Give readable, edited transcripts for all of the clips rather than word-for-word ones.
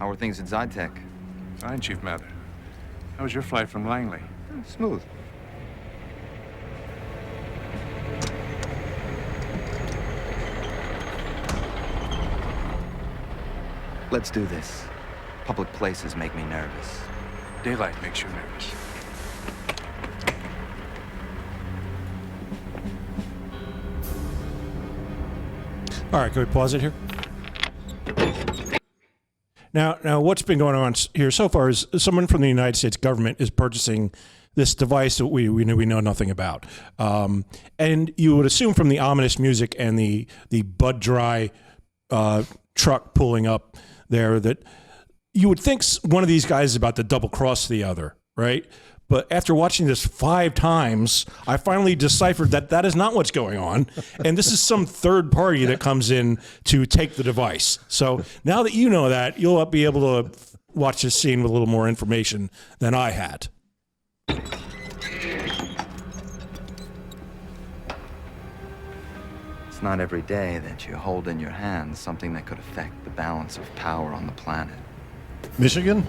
How are things at Zytec? Fine, Chief Mather. How was your flight from Langley? Smooth. Let's do this. Public places make me nervous. Daylight makes you nervous. All right, can we pause it here? Now, what's been going on here so far is someone from the United States government is purchasing this device that we know nothing about, and you would assume from the ominous music and the Bud Dry truck pulling up there that you would think one of these guys is about to double cross the other, right? But after watching this 5 times, I finally deciphered that that is not what's going on. And this is some third party that comes in to take the device. So now that you know that, you'll be able to watch this scene with a little more information than I had. It's not every day that you hold in your hands something that could affect the balance of power on the planet. Michigan?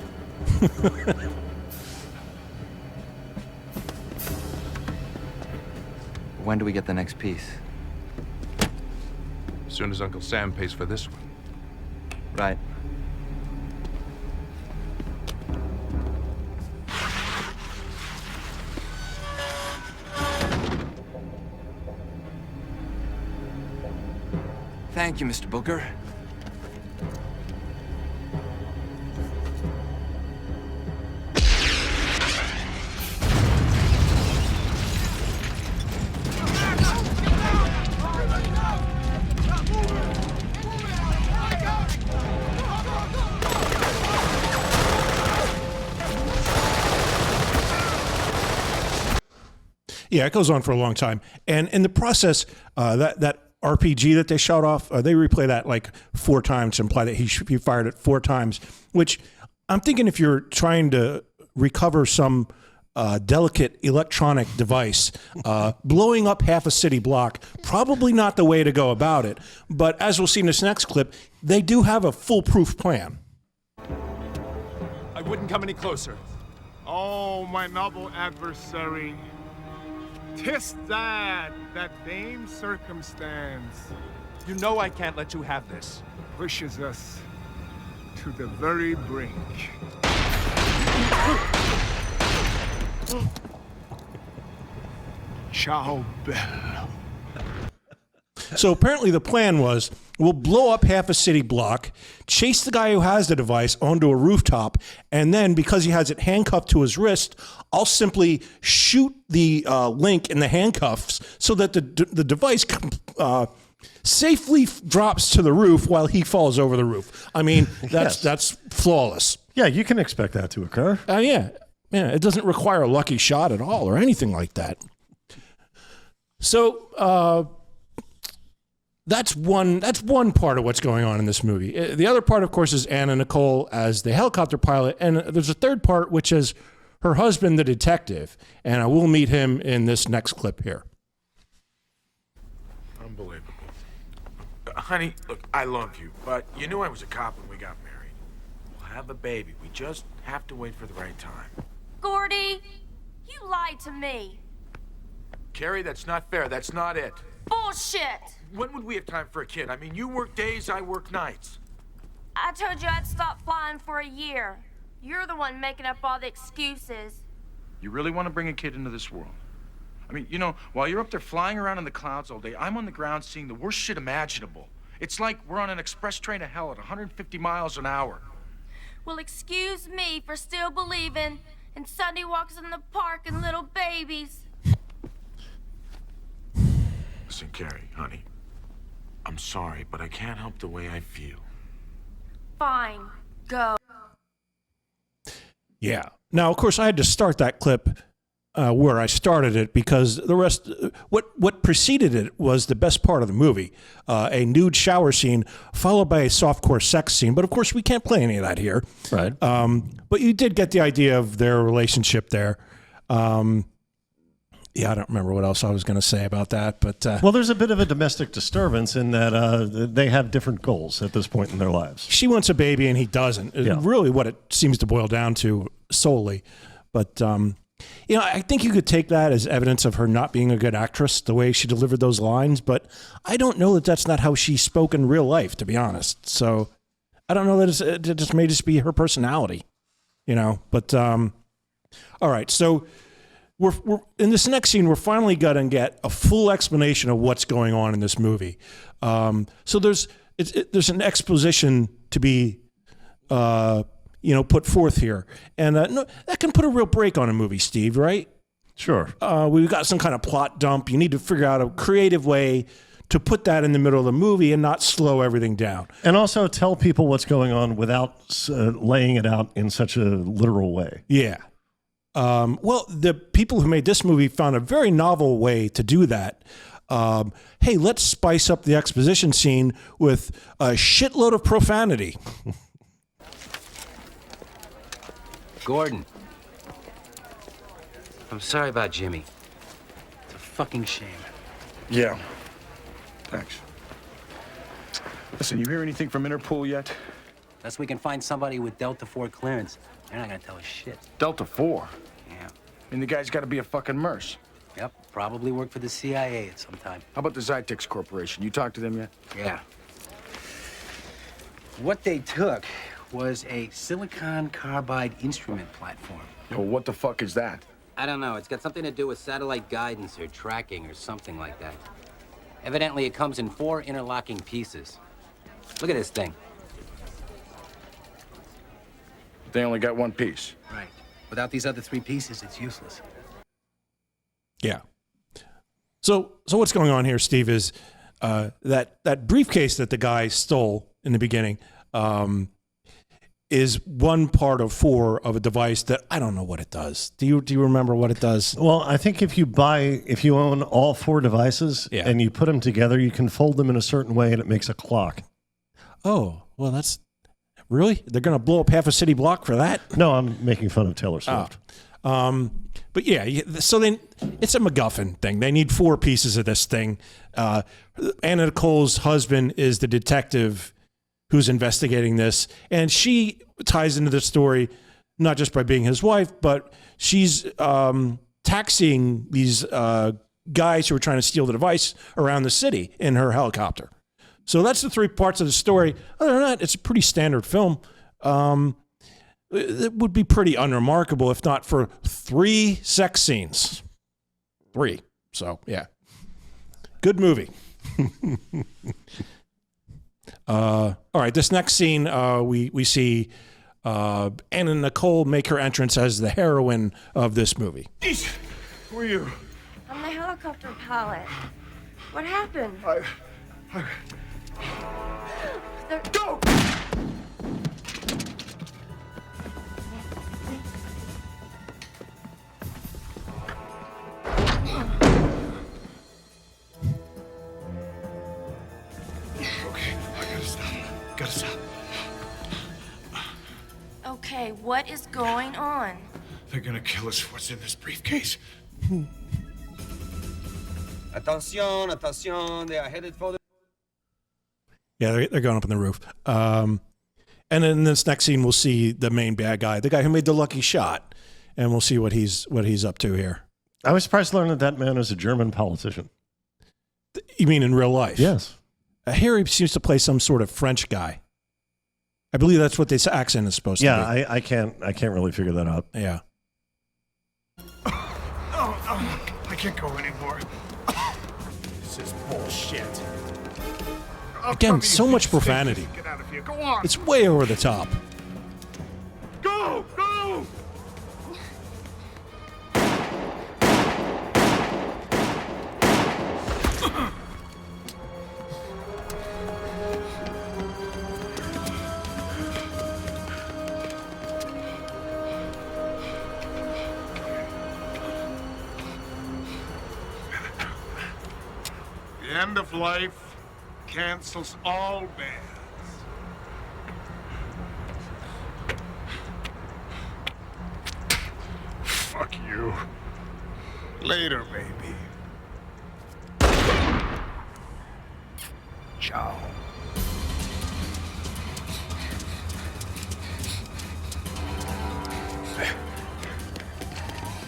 When do we get the next piece? As soon as Uncle Sam pays for this one. Right. Thank you, Mr. Booker. Yeah, it goes on for a long time. And in the process, that RPG that they shot off, they replay that like 4 times to imply that he fired it 4 times, which I'm thinking if you're trying to recover some delicate electronic device, blowing up half a city block, probably not the way to go about it. But as we'll see in this next clip, they do have a foolproof plan. I wouldn't come any closer. Oh, my noble adversary. 'Tis that dame circumstance You know I can't let you have this. pushes us to the very brink. Ciao, Belle. So apparently the plan was, we'll blow up half a city block, chase the guy who has the device onto a rooftop, and then because he has it handcuffed to his wrist, I'll simply shoot the link in the handcuffs so that the device safely drops to the roof while he falls over the roof. I mean, that's flawless. Yeah, you can expect that to occur. Yeah, it doesn't require a lucky shot at all or anything like that. So that's one part of what's going on in this movie. The other part, of course, is Anna Nicole as the helicopter pilot, and there's a third part, which is her husband, the detective, and I will meet him in this next clip here. Unbelievable. Honey, look, I love you, but you knew I was a cop when we got married. We'll have a baby. We just have to wait for the right time. Gordy, you lied to me. Carrie, that's not fair. That's not it. Bullshit. When would we have time for a kid? I mean, you work days, I work nights. I told you I'd stop flying for a year. You're the one making up all the excuses. You really want to bring a kid into this world? I mean, you know, while you're up there flying around in the clouds all day, I'm on the ground seeing the worst shit imaginable. It's like we're on an express train to hell at 150 miles an hour. Well, excuse me for still believing in Sunday walks in the park and little babies. Listen, Carrie, honey, I'm sorry, but I can't help the way I feel. Fine, go. Yeah. Now, of course, I had to start that clip where I started it because the rest, what preceded it was the best part of the movie, a nude shower scene followed by a softcore sex scene. But of course, we can't play any of that here. Right. But you did get the idea of their relationship there. Yeah, I don't remember what else I was going to say about that, but Well, there's a bit of a domestic disturbance in that they have different goals at this point in their lives. she wants a baby and he doesn't. Yeah. Really what it seems to boil down to solely. But, you know, I think you could take that as evidence of her not being a good actress, the way she delivered those lines, but I don't know that that's not how she spoke in real life, to be honest. So I don't know that it just may just be her personality, you know, but, all right. So we're in this next scene, we're finally going to get a full explanation of what's going on in this movie. So there's an exposition to be, put forth here. And no, that can put a real break on a movie, Steve, right? Sure. We've got some kind of plot dump. You need to figure out a creative way to put that in the middle of the movie and not slow everything down. And also tell people what's going on without laying it out in such a literal way. Yeah. Well, the people who made this movie found a very novel way to do that. Hey, let's spice up the exposition scene with a shitload of profanity. Gordon. I'm sorry about Jimmy. It's a fucking shame. Yeah. Thanks. Listen, you hear anything from Interpol yet? Unless we can find somebody with Delta 4 clearance, they're not gonna tell us shit. Delta 4? Yeah. I mean, the guy's got to be a fucking merc. Yep. Probably worked for the CIA at some time. How about the Zytex Corporation? You talked to them yet? Yeah. What they took was a silicon carbide instrument platform. Well, what the fuck is that? I don't know. It's got something to do with satellite guidance or tracking or something like that. Evidently, it comes in 4 interlocking pieces. Look at this thing. They only got one piece. Right. Without these other 3 pieces, it's useless. Yeah. So what's going on here, Steve, is that briefcase that the guy stole in the beginning is one part of 4 of a device that I don't know what it does. Do you remember what it does? Well, I think if you own all 4 devices and you put them together, you can fold them in a certain way and it makes a clock. Oh, well, that's really? They're going to blow up half a city block for that? No, I'm making fun of Taylor Swift. But yeah, so then it's a MacGuffin thing. They need 4 pieces of this thing. Anna Nicole's husband is the detective who's investigating this, and she ties into the story not just by being his wife, but she's taxiing these guys who are trying to steal the device around the city in her helicopter. So that's the 3 parts of the story. Other than that, it's a pretty standard film. It would be pretty unremarkable if not for 3 sex scenes. 3. So, yeah. Good movie. All right, this next scene, we see Anna Nicole make her entrance as the heroine of this movie. Who are you? I'm the helicopter pilot. What happened? Go! Okay, I gotta stop. Okay, what is going on? They're gonna kill us for what's in this briefcase. Attention, they are headed for the... Yeah, they're going up on the roof. And then in this next scene, we'll see the main bad guy, the guy who made the lucky shot, and we'll see what he's up to here. I was surprised to learn that man is a German politician. You mean in real life? Yes. Here he seems to play some sort of French guy. I believe that's what this accent is supposed to be. Yeah, I can't really figure that out. Yeah. I can't go anymore. This is bullshit. Again, so much profanity. Get out of here. Go on. It's way over the top. Go! Go! The end of life cancels all bans. Fuck you. Later, baby. Ciao.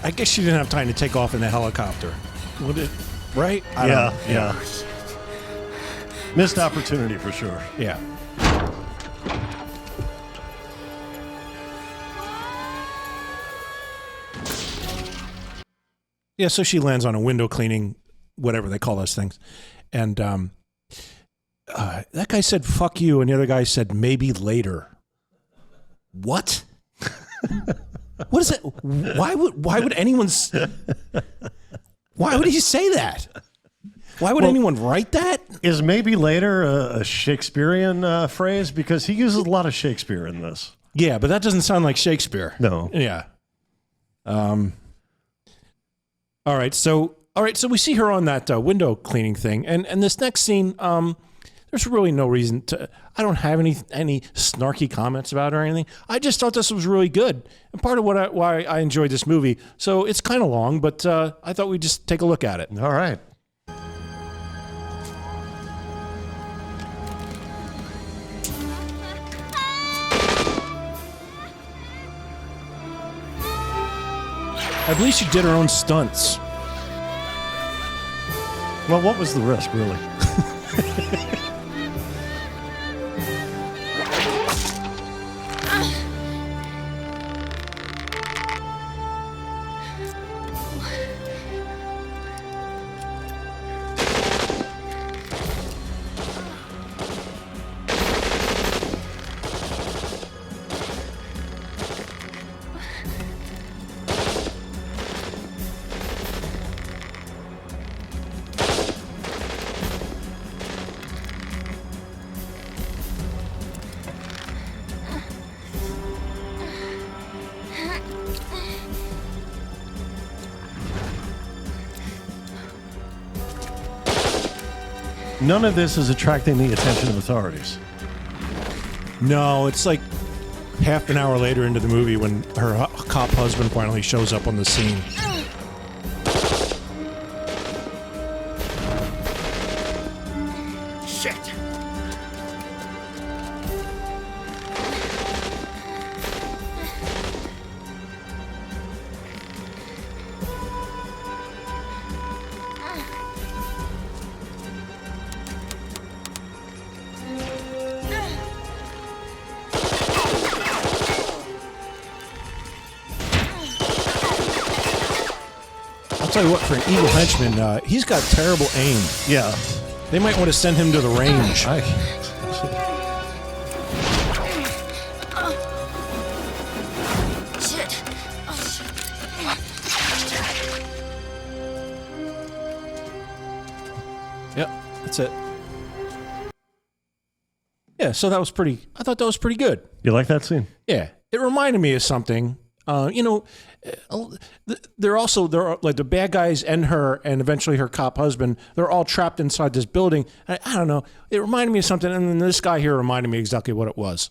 I guess she didn't have time to take off in the helicopter. Would it? Right? I don't know. Yeah. Missed opportunity for sure. Yeah. Yeah, so she lands on a window cleaning, whatever they call those things. And that guy said, fuck you. And the other guy said, maybe later. What? What is that? Why would anyone... Why would he say that? Why would anyone write that? Is maybe later a Shakespearean phrase? Because he uses a lot of Shakespeare in this. Yeah, but that doesn't sound like Shakespeare. No. Yeah. All right, so we see her on that window cleaning thing, and this next scene, there's really no reason to. I don't have any snarky comments about it or anything. I just thought this was really good, and part of why I enjoyed this movie. So it's kind of long, but I thought we'd just take a look at it. All right. I believe she did her own stunts. Well, what was the risk, really? None of this is attracting the attention of authorities. No, it's like half an hour later into the movie when her cop husband finally shows up on the scene. Shit. I'll tell you what, for an evil henchman, he's got terrible aim. Yeah. They might want to send him to the range. Shit. Yep, that's it. Yeah, so that was pretty. I thought that was pretty good. You like that scene? Yeah, it reminded me of something. They're like the bad guys and her, and eventually her cop husband. They're all trapped inside this building. I don't know. It reminded me of something, and then this guy here reminded me exactly what it was.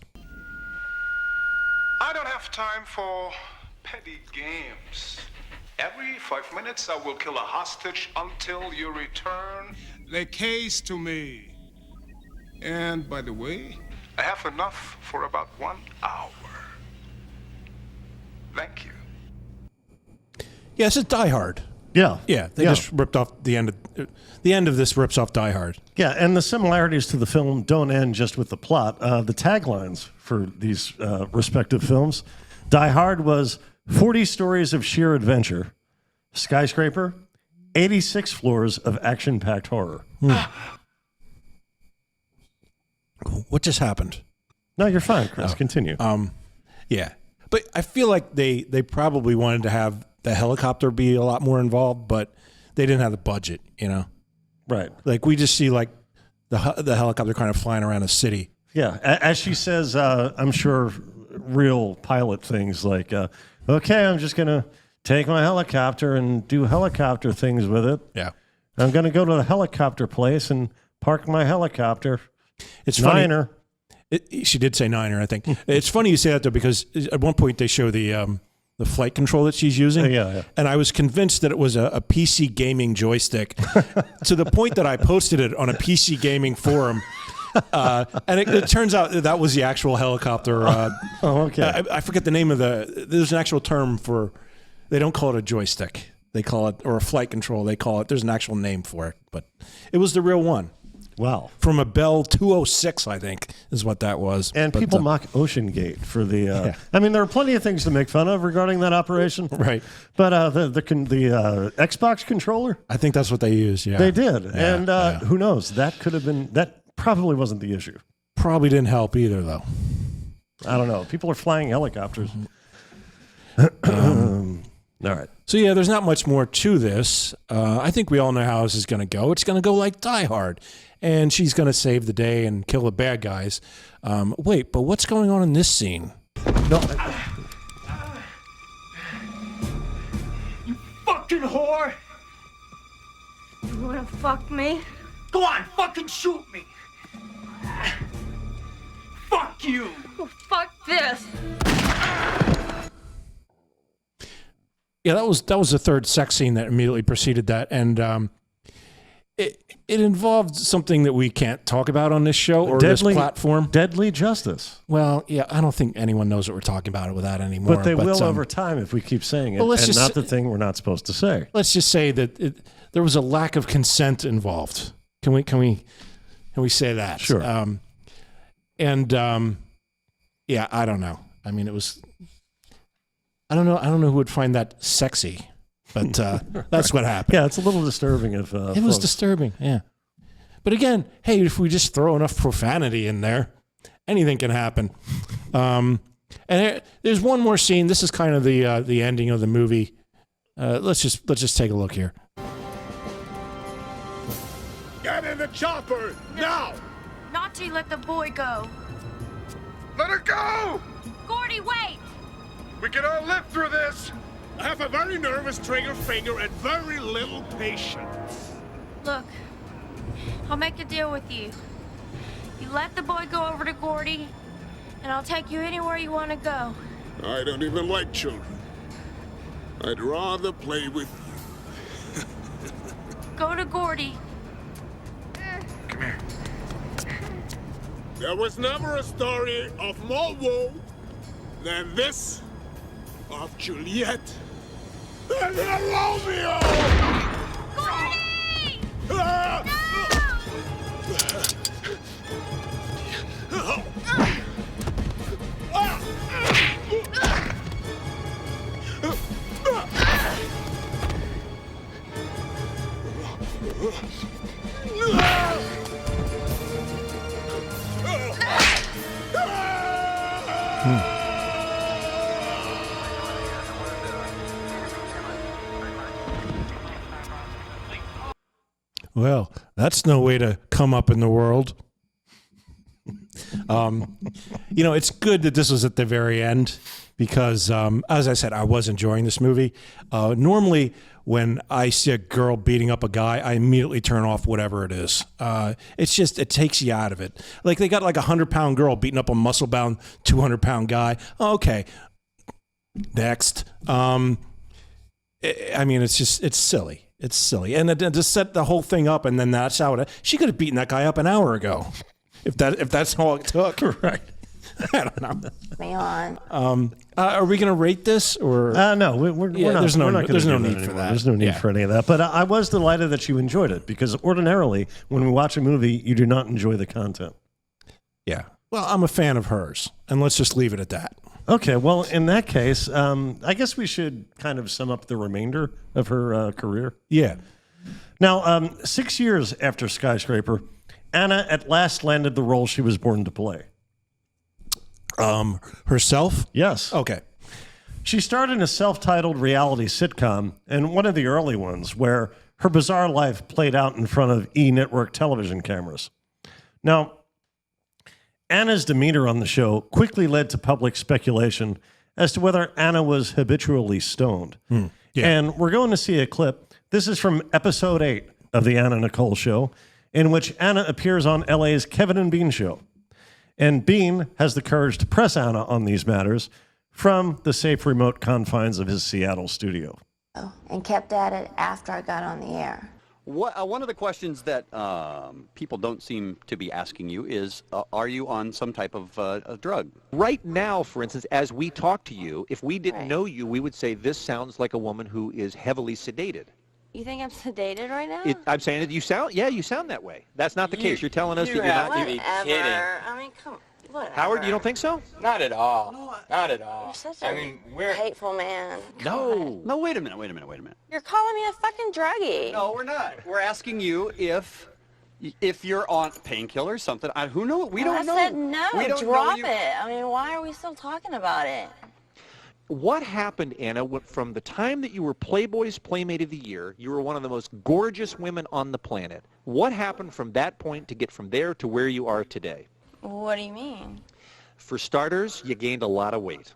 I don't have time for petty games. Every 5 minutes, I will kill a hostage until you return the case to me. And by the way, I have enough for about 1 hour. Thank you. Yeah, this is Die Hard. Yeah. Yeah, they just ripped off the end of this rips off Die Hard. Yeah, and the similarities to the film don't end just with the plot. The taglines for these respective films: Die Hard was 40 stories of sheer adventure. Skyscraper, 86 floors of action-packed horror. What just happened? No, you're fine, Chris. Continue. Yeah. But I feel like they probably wanted to have the helicopter be a lot more involved, but they didn't have the budget, you know? Right. Like, we just see, like, the helicopter kind of flying around a city. Yeah. As she says, I'm sure real pilot things like, okay, I'm just going to take my helicopter and do helicopter things with it. Yeah. I'm going to go to the helicopter place and park my helicopter. It's funny. Niner. She did say Niner, I think. It's funny you say that, though, because at one point they show the the flight control that she's using. Yeah. And I was convinced that it was a PC gaming joystick to the point that I posted it on a PC gaming forum. And it turns out that was the actual helicopter. Okay. I forget the name of there's an actual term for, they don't call it a joystick. They call it, or a flight control, they call it, there's an actual name for it. But it was the real one. Wow. From a Bell 206, I think, is what that was. And people mock Ocean Gate for the. I mean, there are plenty of things to make fun of regarding that operation. Right. But the Xbox controller, I think that's what they used. Yeah. they did. Yeah, And who knows? That could have been, that probably wasn't the issue. Probably didn't help either, though. I don't know. People are flying helicopters. All right. So, yeah, there's not much more to this. I think we all know how this is going to go. It's going to go like Die Hard. And she's going to save the day and kill the bad guys. Wait, but what's going on in this scene? No, You fucking whore! You wanna fuck me? Go on, fucking shoot me! Fuck you! Well, fuck this. Yeah, that was the third sex scene that immediately preceded that. And it involved something that we can't talk about on this show or this platform. Deadly justice. Well, yeah, I don't think anyone knows what we're talking about with that anymore. But they will over time if we keep saying it. Well, and not the thing we're not supposed to say. Let's just say that there was a lack of consent involved. Can we say that? Sure. Yeah, I don't know. I mean, it was. I don't know who would find that sexy, but that's what happened. Yeah, it's a little disturbing. If it was disturbing, yeah. But again, hey, if we just throw enough profanity in there, anything can happen. And there's one more scene. This is kind of the ending of the movie. Let's just take a look here. Get in the chopper now! Not till you let the boy go. Let her go! Gordy, wait! We can all live through this. I have a very nervous trigger finger and very little patience. Look, I'll make a deal with you. You let the boy go over to Gordy, and I'll take you anywhere you want to go. I don't even like children. I'd rather play with you. Go to Gordy. Come here. There was never a story of more woe than this of Juliet and Romeo! Gordy! Ah! Well, that's no way to come up in the world. It's good that this was at the very end because, as I said, I was enjoying this movie. Normally, when I see a girl beating up a guy, I immediately turn off whatever it is. It's just, it takes you out of it. Like they got like 100-pound girl beating up a muscle-bound 200-pound guy. Okay, next. It's silly. It's silly. And to set the whole thing up and then that's how she could have beaten that guy up an hour ago. If that's all it took. Right. I don't know. Me on. Are we going to rate this or? No, we're not. There's no gonna need do for anymore. that. There's no need for any of that. But I was delighted that you enjoyed it because ordinarily when we watch a movie, you do not enjoy the content. Yeah. Well, I'm a fan of hers, and let's just leave it at that. Okay. Well, in that case, I guess we should kind of sum up the remainder of her career. Yeah. Now, 6 years after Skyscraper, Anna at last landed the role she was born to play. Herself? Yes. Okay. She starred in a self-titled reality sitcom, and one of the early ones, where her bizarre life played out in front of E-network television cameras. Now, Anna's demeanor on the show quickly led to public speculation as to whether Anna was habitually stoned. Yeah. And we're going to see a clip. This is from episode 8 of the Anna Nicole Show, in which Anna appears on LA's Kevin and Bean show. And Bean has the courage to press Anna on these matters, from the safe remote confines of his Seattle studio. And kept at it after I got on the air. One of the questions that people don't seem to be asking you is, are you on some type of a drug? Right now, for instance, as we talk to you, if we didn't know you, we would say this sounds like a woman who is heavily sedated. You think I'm sedated right now? I'm saying that you sound that way. That's not the case. You're telling us that you're not. Whatever. I mean, come on. Whatever. Howard, you don't think so? Not at all. Not at all. You're such a hateful man. No, wait a minute. You're calling me a fucking druggie. No, we're not. We're asking you if you're on painkillers, something. Who knows? We don't know. I said no. We don't Drop know it. I mean, why are we still talking about it? What happened, Anna, from the time that you were Playboy's Playmate of the Year, you were one of the most gorgeous women on the planet. What happened from that point to get from there to where you are today? What do you mean? For starters, you gained a lot of weight.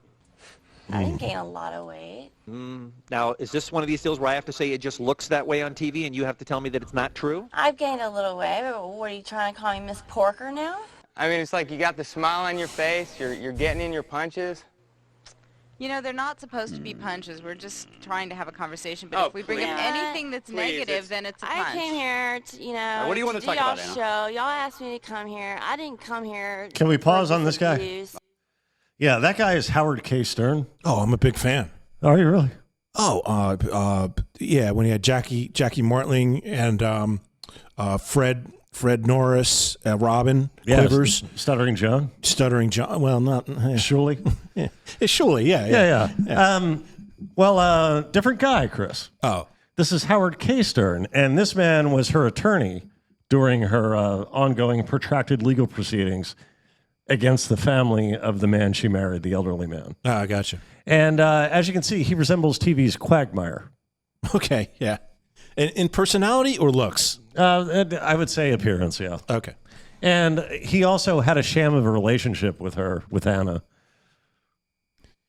I didn't gain a lot of weight. Now, is this one of these deals where I have to say it just looks that way on TV and you have to tell me that it's not true? I've gained a little weight, but what are you trying to call me, Miss Porker now? I mean, it's like you got the smile on your face, you're getting in your punches. You know, they're not supposed to be punches. We're just trying to have a conversation. But if we bring up anything that's negative, then it's a punch. I came here to, what do you want to talk about, Anna? Show. Y'all asked me to come here. I didn't come here. Can we pause on this guy? Yeah, that guy is Howard K. Stern. Oh, I'm a big fan. Are you really? Oh, yeah, when he had Jackie Martling and Fred Norris, Robin Quivers. Stuttering John. Well, not Shuley. Yeah. It's Shuley, yeah. Different guy, Chris. Oh. This is Howard K. Stern, and this man was her attorney during her ongoing protracted legal proceedings against the family of the man she married, the elderly man. Ah, I gotcha. And as you can see, he resembles TV's Quagmire. Okay, yeah. In personality or looks? I would say appearance, yeah. Okay. And he also had a sham of a relationship with Anna.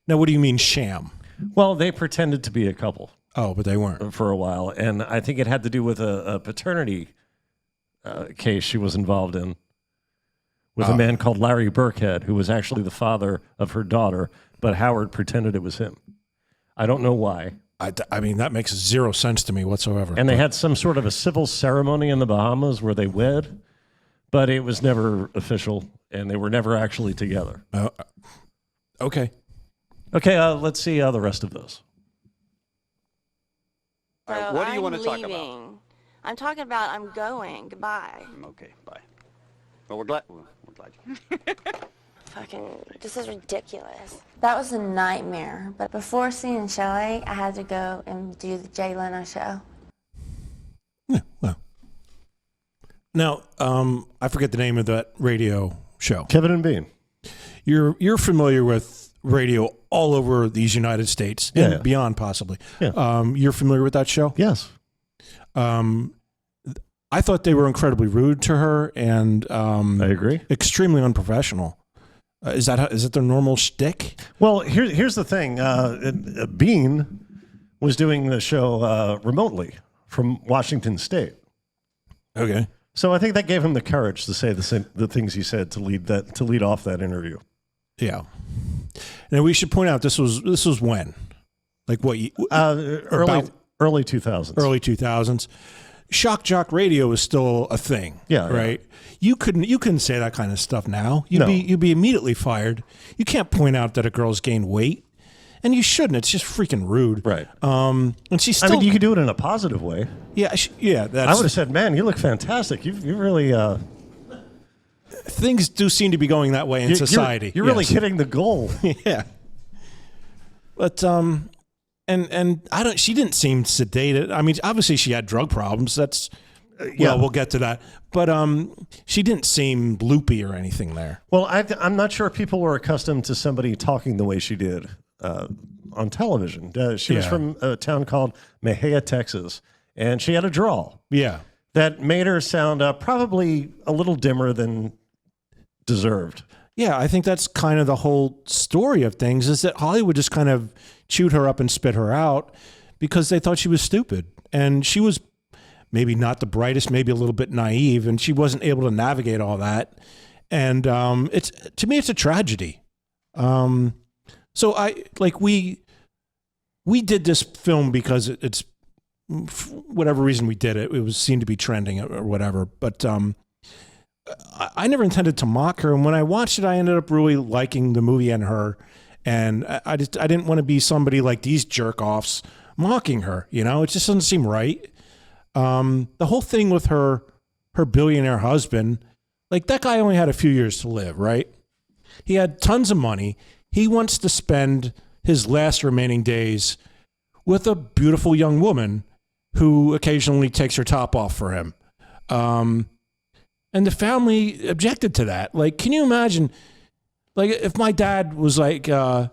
Now, what do you mean sham? Well, they pretended to be a couple. Oh, but they weren't. For a while. And I think it had to do with a paternity case she was involved in with a man called Larry Burkhead, who was actually the father of her daughter, but Howard pretended it was him. I don't know why. I mean, that makes zero sense to me whatsoever. And they had some sort of a civil ceremony in the Bahamas where they wed, but it was never official, and they were never actually together. Okay. Okay, let's see the rest of those. So what do you want to talk about? I'm talking about I'm going. Goodbye. Okay, bye. Well, we're glad you. Fucking, this is ridiculous. That was a nightmare. But before seeing Shelley, I had to go and do the Jay Leno show. Yeah, well. Now, I forget the name of that radio show. Kevin and Bean. You're familiar with radio all over these United States and beyond, possibly. Yeah. You're familiar with that show? Yes. I thought they were incredibly rude to her and I agree. Extremely unprofessional. Is it their normal shtick? Well, here's the thing. Bean was doing the show remotely from Washington State. Okay. So I think that gave him the courage to say the things he said to lead off that interview. Yeah. Now we should point out this was when, like what? Early 2000s. Early 2000s. Shock jock radio is still a thing. Yeah. Right. You couldn't say that kind of stuff now. You'd be immediately fired. You can't point out that a girl's gained weight, and you shouldn't. It's just freaking rude. Right. And she's still. I mean, you could do it in a positive way. Yeah. I would have said, "Man, you look fantastic. You really." Things do seem to be going that way in society. You're really hitting the goal. Yeah. But and she didn't seem sedated. I mean, obviously she had drug problems. That's we'll get to that. But she didn't seem loopy or anything there. Well, I'm not sure people were accustomed to somebody talking the way she did on television. She was from a town called Mejia, Texas, and she had a drawl. Yeah. That made her sound probably a little dimmer than deserved. Yeah, I think that's kind of the whole story of things, is that Hollywood just kind of chewed her up and spit her out because they thought she was stupid. And she was maybe not the brightest, maybe a little bit naive, and she wasn't able to navigate all that. And to me, it's a tragedy. So we did this film because it's for whatever reason we did it. It seemed to be trending or whatever. But I never intended to mock her. And when I watched it, I ended up really liking the movie and her. And I didn't want to be somebody like these jerk offs mocking her. You know, it just doesn't seem right. The whole thing with her billionaire husband, like that guy only had a few years to live, right? He had tons of money. He wants to spend his last remaining days with a beautiful young woman who occasionally takes her top off for him. And the family objected to that. Like, can you imagine, like, if my dad was like, I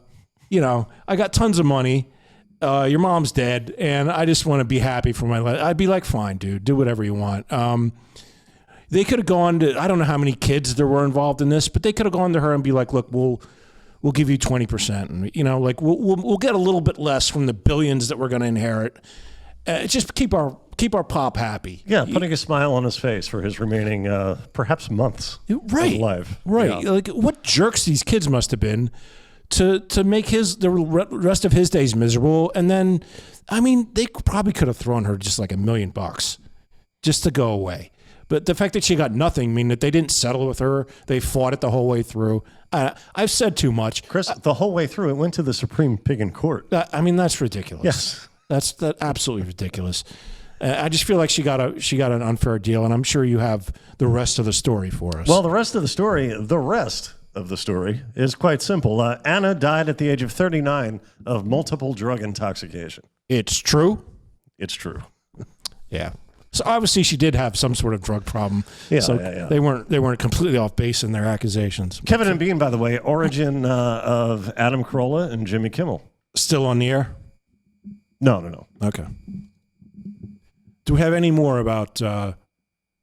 got tons of money, your mom's dead, and I just want to be happy for my life. I'd be like, fine, dude, do whatever you want. They could have gone to, I don't know how many kids there were involved in this, but they could have gone to her and be like, look, we'll give you 20%. And, like, we'll get a little bit less from the billions that we're going to inherit. Just keep our pop happy. Yeah, putting a smile on his face for his remaining, perhaps months of life. Right. Yeah. Like, what jerks these kids must have been to make the rest of his days miserable. And then, I mean, they probably could have thrown her just like $1 million just to go away. But the fact that she got nothing, mean that they didn't settle with her. They fought it the whole way through. I've said too much. Chris, the whole way through, it went to the Supreme Pig in Court. I mean, that's ridiculous. Yes. That's absolutely ridiculous. I just feel like she got an unfair deal, and I'm sure you have the rest of the story for us. Well, the rest of the story is quite simple. Anna died at the age of 39 of multiple drug intoxication. It's true? It's true. Yeah. So obviously she did have some sort of drug problem. Yeah, so yeah. They weren't completely off base in their accusations. Kevin and Bean, by the way, origin of Adam Carolla and Jimmy Kimmel. Still on the air? No. Okay. Do we have any more about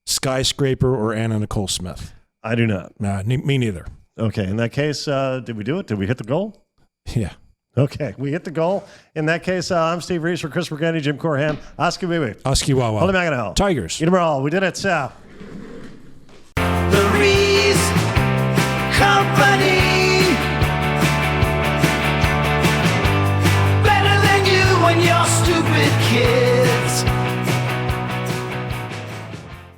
Skyscraper or Anna Nicole Smith? I do not. Nah, me neither. Okay, in that case, did we do it? Did we hit the goal? Yeah. Okay, we hit the goal. In that case, I'm Steve Reese for Chris Burgandy, Jim Corhan, Oski Bibi. Oski Wawa. Holy Magano. Tigers. We did it, Sal. The Reese Company. Better than you and your stupid kid.